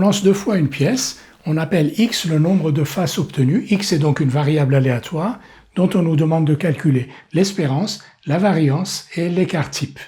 lance deux fois une pièce, on appelle x le nombre de faces obtenues. X est donc une variable aléatoire dont on nous demande de calculer l'espérance, la variance et l'écart type.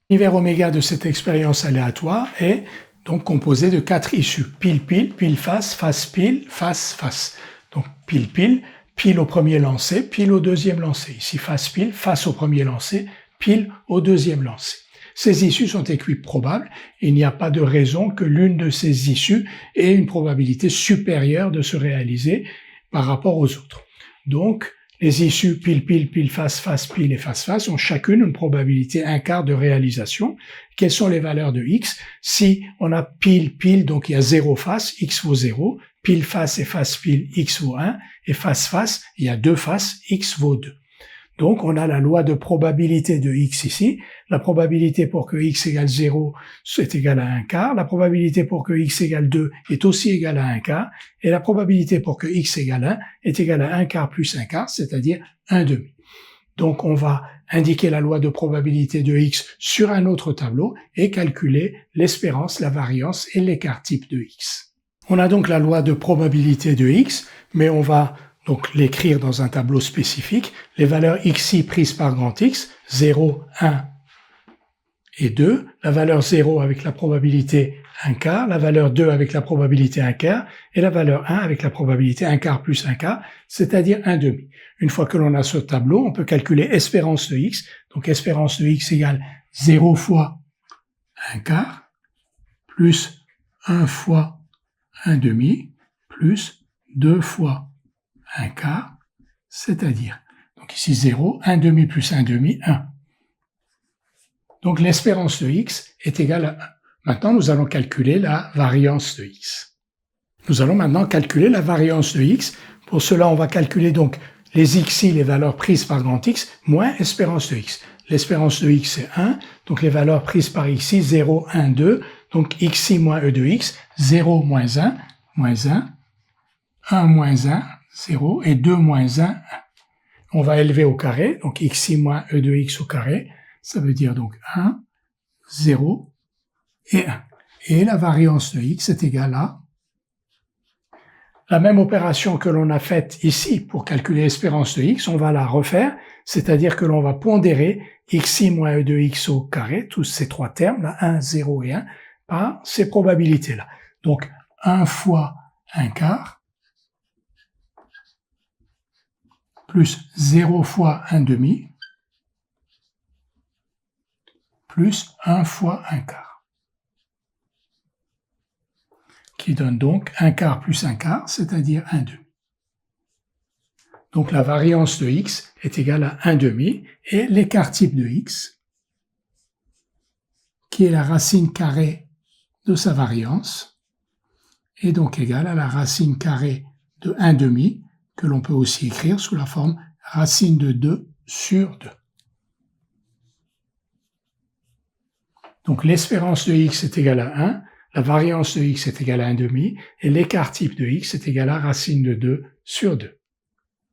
L'univers oméga de cette expérience aléatoire est donc composé de 4 issues. Pile, pile, pile, face, face, pile, face, face. Donc pile, pile, pile au premier lancé, pile au deuxième lancé. Ici, face, pile, face au premier lancé, pile au deuxième lancé. Ces issues sont équiprobables. Il n'y a pas de raison que l'une de ces issues ait une probabilité supérieure de se réaliser par rapport aux autres. Donc, les issues pile, pile, pile, face, face, pile et face, face ont chacune une probabilité 1/4 de réalisation. Quelles sont les valeurs de x? Si on a pile, pile, donc il y a 0 face, x vaut 0. Pile, face et face, pile, x vaut 1. Et face, face, il y a 2 faces, x vaut 2. Donc, on a la loi de probabilité de x ici. La probabilité pour que x égale 0 est égale à 1/4. La probabilité pour que x égale 2 est aussi égale à 1/4. Et la probabilité pour que x égale 1 est égale à 1/4 plus 1/4, c'est-à-dire 1/2. Donc, on va indiquer la loi de probabilité de x sur un autre tableau et calculer l'espérance, la variance et l'écart type de x. On a donc la loi de probabilité de x, mais on va donc l'écrire dans un tableau spécifique. Les valeurs xi prises par grand X, 0, 1 et 2. La valeur 0 avec la probabilité 1/4, la valeur 2 avec la probabilité 1/4 et la valeur 1 avec la probabilité 1/4 plus 1/4, c'est-à-dire 1/2. Une fois que l'on a ce tableau, on peut calculer espérance de x. Donc espérance de x égale 0 fois 1/4 plus 1 fois 1/2 plus 2 fois 1/4, c'est-à-dire, donc ici 0, 1/2 plus 1/2, 1. Donc l'espérance de x est égale à 1. Maintenant, nous allons calculer la variance de x. Nous allons maintenant calculer la variance de x. Pour cela, on va calculer donc les xi, les valeurs prises par grand X, moins espérance de x. L'espérance de x c'est 1, donc les valeurs prises par xi, 0, 1, 2, donc xi moins e de x, 0 moins 1, moins 1, 1 moins 1, 0, et 2 moins 1, 1. On va élever au carré, donc xi moins e de x au carré, ça veut dire donc 1, 0 et 1. Et la variance de x est égale à la même opération que l'on a faite ici pour calculer l'espérance de x, on va la refaire, c'est-à-dire que l'on va pondérer xi moins e de x au carré, tous ces trois termes, là, 1, 0 et 1, par ces probabilités-là. Donc 1 fois 1/4, plus 0 fois 1/2, plus 1 fois 1/4, qui donne donc 1/4 plus 1/4, c'est-à-dire 1/2. Donc la variance de x est égale à 1/2, et l'écart type de x, qui est la racine carrée de sa variance, est donc égal à la racine carrée de 1/2, que l'on peut aussi écrire sous la forme racine de 2 sur 2. Donc l'espérance de x est égale à 1, la variance de x est égale à 1/2, et l'écart type de x est égal à racine de 2 sur 2.